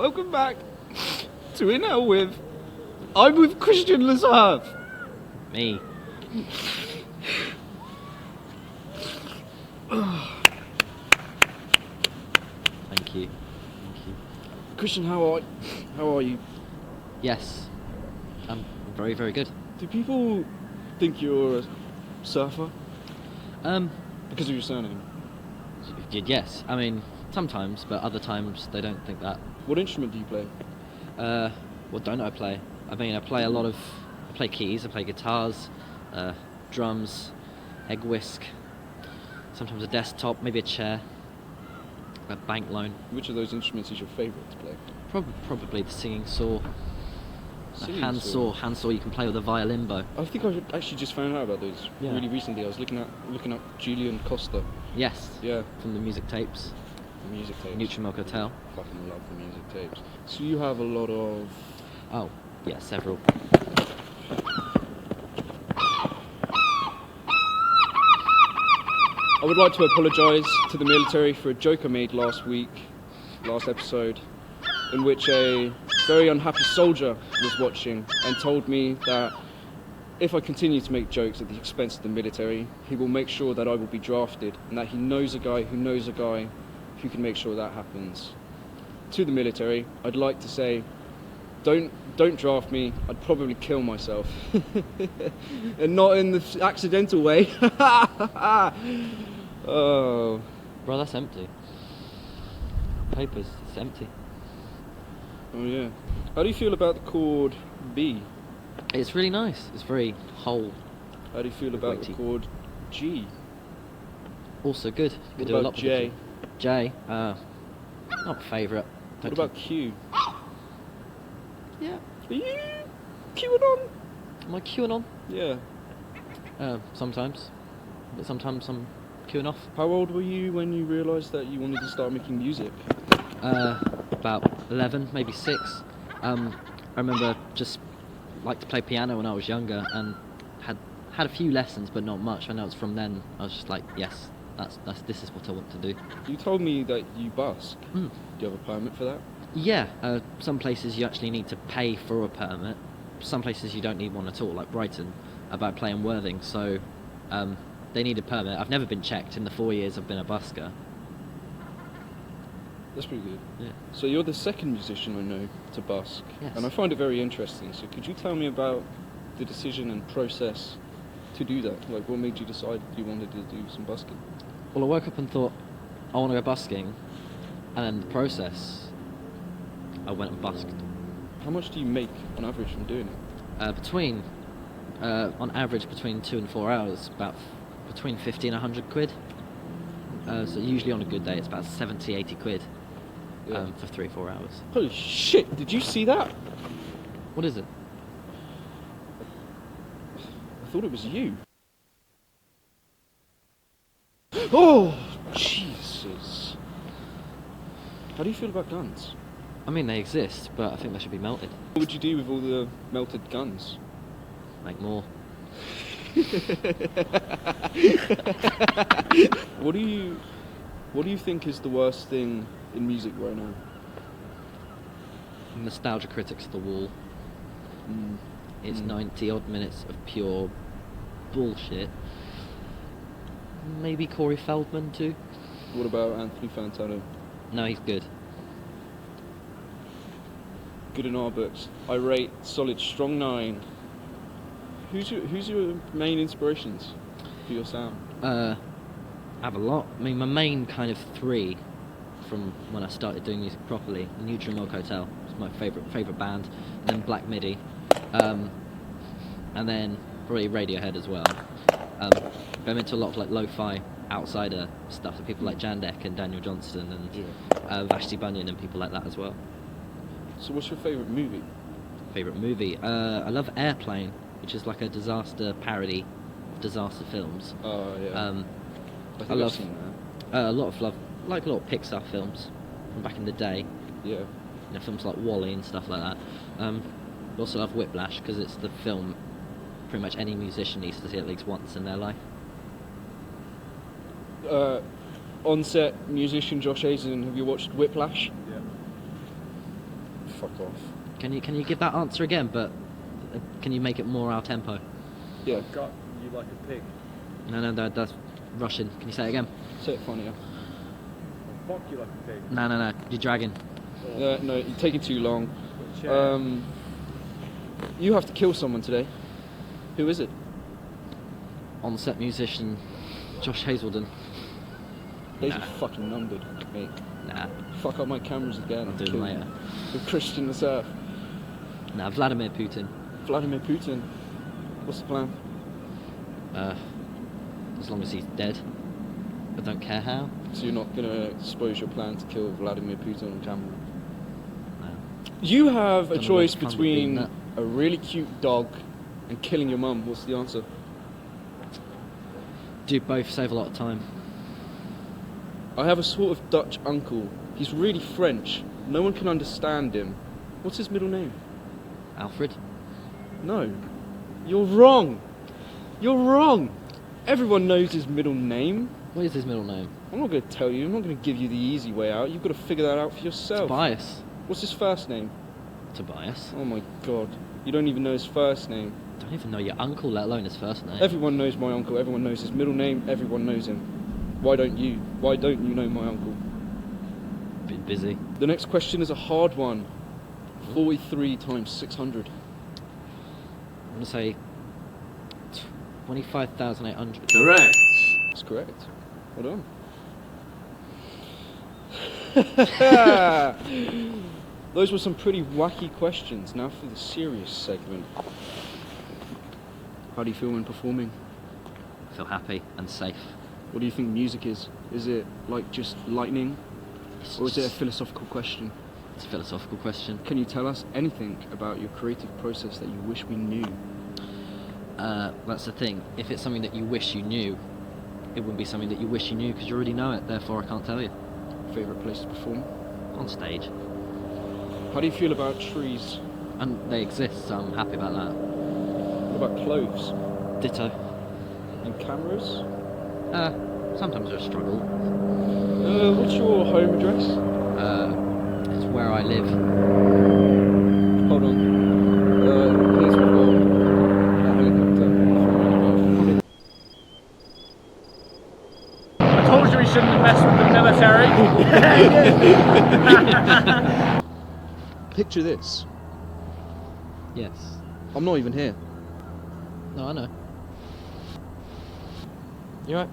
Welcome back to In Hell with. I'm with Christian Le Surf. Me. Thank you. Christian, how are you? Yes, I'm very, very good. Do people think you're a surfer Um, because of your surname? yes. I mean, sometimes, but other times they don't think that. What instrument do you play? What don't I play? I mean, I play keys, I play guitars, drums, egg whisk, sometimes a desktop, maybe a chair, a bank loan. Which of those instruments is your favourite to play? Probably the singing saw. Singing Hand saw you can play with a violin bow. I think I actually just found out about those really recently. I was looking up Julian Costa. Yes. Yeah. From the music tapes. The music tapes. Nutrimilk Hotel. Fucking love the music tapes. So you have a lot of... Oh, yeah, several. I would like to apologise to the military for a joke I made last episode, in which a very unhappy soldier was watching and told me that if I continue to make jokes at the expense of the military, he will make sure that I will be drafted, and that he knows a guy who knows a guy who can make sure that happens. To the military, I'd like to say, don't draft me, I'd probably kill myself. And not in the accidental way. Oh. Bro, that's empty. Papers, it's empty. Oh yeah. How do you feel about the chord B? It's really nice. It's very whole. How do you feel about the chord G? Also good. What about J? J, not favourite. What about Q? Yeah. Are you queuing on? Am I queuing on? Yeah. Sometimes. But sometimes I'm queuing off. How old were you when you realised that you wanted to start making music? About 11, maybe 6. I remember just liked to play piano when I was younger and had a few lessons, but not much. And it was from then I was just like, yes, this is what I want to do. You told me that you busk. Mm. Do you have a permit for that? Yeah, some places you actually need to pay for a permit. Some places you don't need one at all, like Brighton, about playing Worthing. So they need a permit. I've never been checked in the 4 years I've been a busker. That's pretty good. Yeah. So you're the second musician I know to busk. Yes. And I find it very interesting. So could you tell me about the decision and process to do that? Like, what made you decide you wanted to do some busking? Well, I woke up and thought, I want to go busking. And then the process, I went and busked. How much do you make on average from doing it? On average, between 2 and 4 hours, about between 50 and 100 quid. So usually on a good day, it's about 70, 80 quid for 3 or 4 hours. Holy shit, did you see that? What is it? I thought it was you. Oh, Jesus. How do you feel about guns? I mean, they exist, but I think they should be melted. What would you do with all the melted guns? Make more. What do you think is the worst thing in music right now? Nostalgia critics of the wall. It's 90 odd minutes of pure bullshit. Maybe Corey Feldman too. What about Anthony Fantano? No, he's good. Good in our books. I rate solid strong 9. Who's your main inspirations for your sound? I have a lot. I mean, my main kind of 3 from when I started doing music properly. Nutrimilk Hotel was my favourite band. Then Black Midi. And then probably Radiohead as well. I'm into a lot of like lo-fi outsider stuff. So people like Jandek and Daniel Johnston and Vashti Bunyan and people like that as well. So what's your favourite movie? Favourite movie? I love Airplane, which is like a disaster parody of disaster films. Oh yeah. I love I've seen that. a lot of like a lot of Pixar films from back in the day. Yeah. You know, films like WALL-E and stuff like that. I also love Whiplash because it's the film pretty much any musician needs to see at least once in their life. On-set musician Josh Hazen, have you watched Whiplash? Yeah. fuck off. Can you give that answer again, but can you make it more our tempo? Yeah. Got you like a pig. No, that's Russian. Can you say it again? Say it funnier. Fuck you like a pig. No, you're dragging. Or No, you're taking too long. chair. You have to kill someone today. Who is it? On-set musician Josh Hazelden. Days Nah. are fucking numbered, mate. Nah, Fuck up my cameras again. I'll do Kill them later. you. With Christian Le Surf. Nah, Vladimir Putin. Vladimir Putin. What's the plan? As long as he's dead. I don't care how. So you're not going to expose your plan to kill Vladimir Putin on camera? No. You have a Don't know choice what fun would be in between that. a really cute dog and killing your mum. What's the answer? Do both, save a lot of time. I have a sort of Dutch uncle. He's really French. No one can understand him. What's his middle name? Alfred? No. You're wrong. You're wrong. Everyone knows his middle name. What is his middle name? I'm not going to tell you. I'm not going to give you the easy way out. You've got to figure that out for yourself. Tobias. What's his first name? Tobias? Oh my god. You don't even know his first name. Don't even know your uncle, let alone his first name. Everyone knows my uncle. Everyone knows his middle name. Everyone knows him. Why don't you? Why don't you know my uncle? Been busy. The next question is a hard one. 43 times 600. I'm going to say 25,800. Correct. That's correct. Well done. Those were some pretty wacky questions. Now for the serious segment. How do you feel when performing? I feel happy and safe. What do you think music is? Is it like just lightning? It's Or is it a just- philosophical question? It's a philosophical question. Can you tell us anything about your creative process that you wish we knew? That's the thing. If it's something that you wish you knew, it wouldn't be something that you wish you knew because you already know it. Therefore, I can't tell you. Favourite place to perform? On stage. How do you feel about trees? And they exist, so I'm happy about that. What about clothes? Ditto. And cameras? Sometimes there's a struggle. What's your home address? It's where I live. Hold on. Here's what we've got. A helicopter. I told you we shouldn't have messed with the military. Picture this. Yes. I'm not even here. No, I know. You right?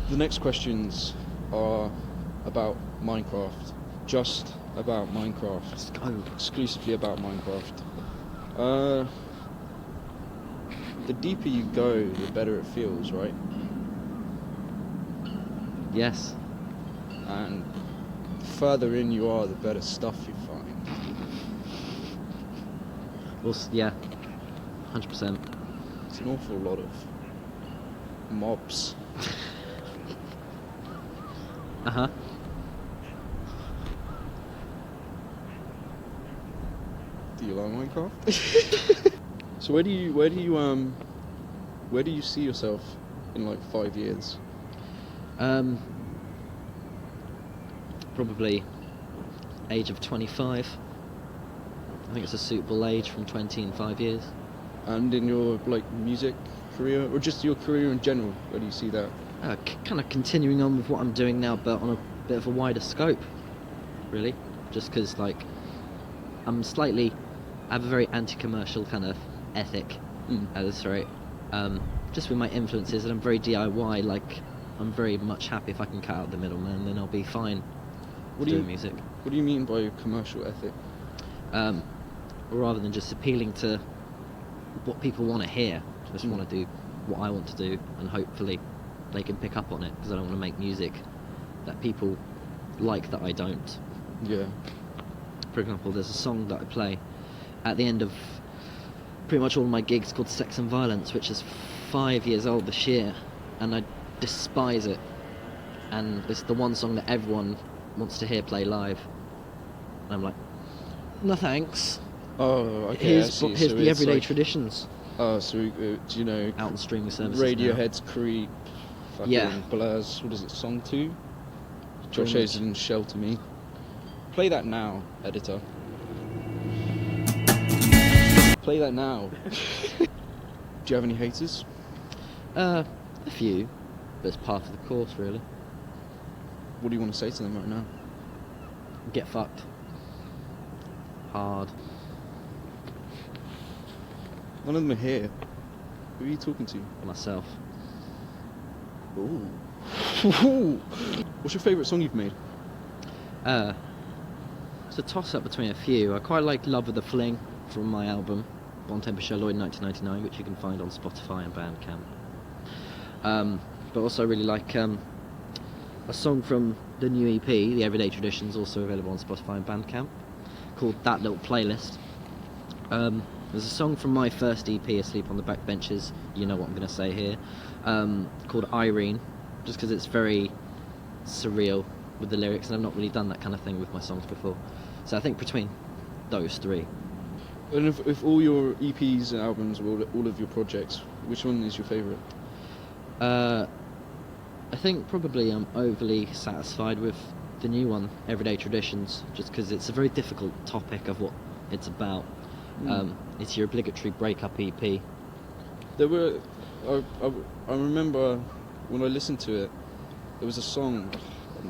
The next questions are about Minecraft. Just about Minecraft. Let's go. Exclusively about Minecraft. The deeper you go, the better it feels, right? Yes. And the further in you are, the better stuff you find. Well, yeah. 100%. It's an awful lot of mobs. Uh-huh. Do you like Minecraft? So where do you see yourself in like 5 years? Probably age of 25. I think it's a suitable age from 20 in 5 years. And in your like music career, or just your career in general, where do you see that? Kind of continuing on with what I'm doing now, but on a bit of a wider scope, really. Just because, like, I have a very anti-commercial kind of ethic at this rate. Just with my influences, and I'm very DIY, like, I'm very much happy if I can cut out the middleman, then I'll be fine doing music. What do you mean by commercial ethic? Rather than just appealing to what people want to hear, I just want to do what I want to do, and hopefully they can pick up on it, because I don't want to make music that people like that I don't. Yeah. For example, there's a song that I play at the end of pretty much all of my gigs called Sex and Violence, which is 5 years old this year, and I despise it. And it's the one song that everyone wants to hear play live. And I'm like, no thanks. Oh, okay. Here's I see. here's So the it's everyday like, traditions. Oh, so do you know Out on streaming services Radiohead's Creep, fucking Yeah. Blur's, what is it, Song 2? Josh Pretty much. Hazelden, Shelter Me. Play that now, editor. Play that now. Do you have any haters? A few, but it's part of the course, really. What do you want to say to them right now? Get fucked. Hard. None of them are here. Who are you talking to? Myself. Ooh. What's your favourite song you've made? It's a toss-up between a few. I quite like Love with a Fling from my album, Bon Temper Show Lloyd 1999, which you can find on Spotify and Bandcamp. But also really like a song from the new EP, The Everyday Traditions, also available on Spotify and Bandcamp, called That Little Playlist. There's a song from my first EP, Asleep on the Back Benches, you know what I'm going to say here, called Irene, just because it's very surreal with the lyrics, and I've not really done that kind of thing with my songs before. So I think between those three. And if all your EPs and albums, all of your projects, which one is your favourite? I think probably I'm overly satisfied with the new one, Everyday Traditions, just because it's a very difficult topic of what it's about. It's your obligatory breakup EP. There were, I remember when I listened to it, there was a song,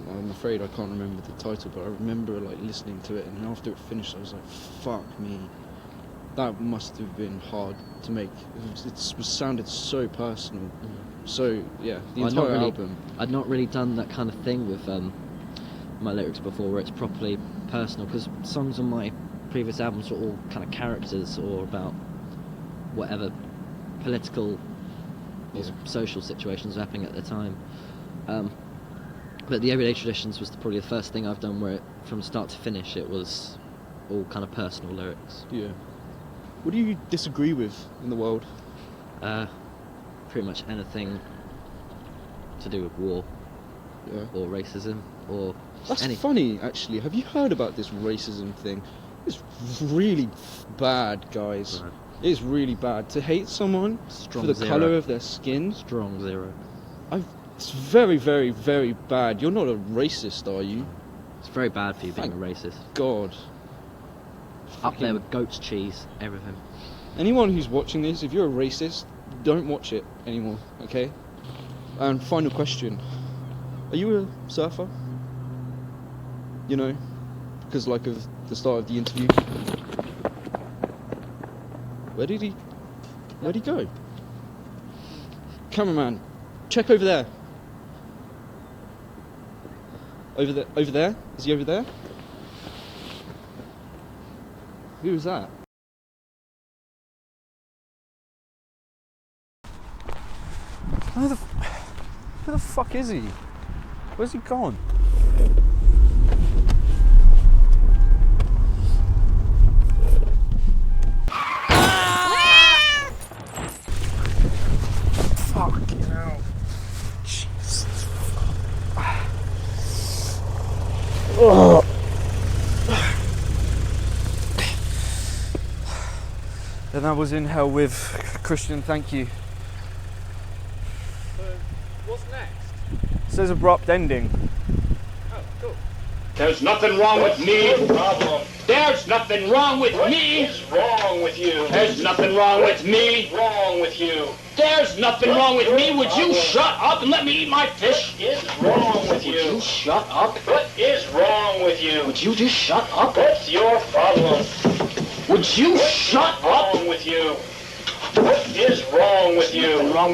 I'm afraid I can't remember the title, but I remember like listening to it, and after it finished I was like, fuck me. That must have been hard to make. It sounded so personal. So yeah, the entire album. I'd not really done that kind of thing with my lyrics before, where it's properly personal, because songs on my previous albums were all kind of characters or about whatever political or social situations were happening at the time. But the Everyday Traditions was probably the first thing I've done where it, from start to finish, it was all kind of personal lyrics. Yeah. What do you disagree with in the world? Pretty much anything to do with war, or racism, or That's anything. funny, actually. Have you heard about this racism thing? It's really bad, guys. Right. It's really bad. To hate someone Strong for the zero. colour of their skin, Strong zero. it's very, very, very bad. You're not a racist, are you? It's very bad for you being Thank a racist. God. Up there with goat's cheese, everything. Anyone who's watching this, if you're a racist, don't watch it anymore, okay? And final question. Are you a surfer? You know, because like of the start of the interview. Where'd he go? Cameraman, check over there. Over there? Is he over there? Who was that? Who the fuck is he? Where's he gone? Fucking hell. Jesus. Oh. And that was In Hell with Christian, thank you. What's next? It says abrupt ending. Oh, cool. There's nothing wrong with me. Problem. There's nothing wrong with What me. is wrong with you? There's nothing wrong with me. Wrong with you? There's nothing wrong with me. Would you shut up and let me eat my fish? What is wrong with Would you? you shut up? What is wrong with you? Would you just shut up? What's your problem? Would you shut up? What's wrong with you? What is wrong with you? Nothing wrong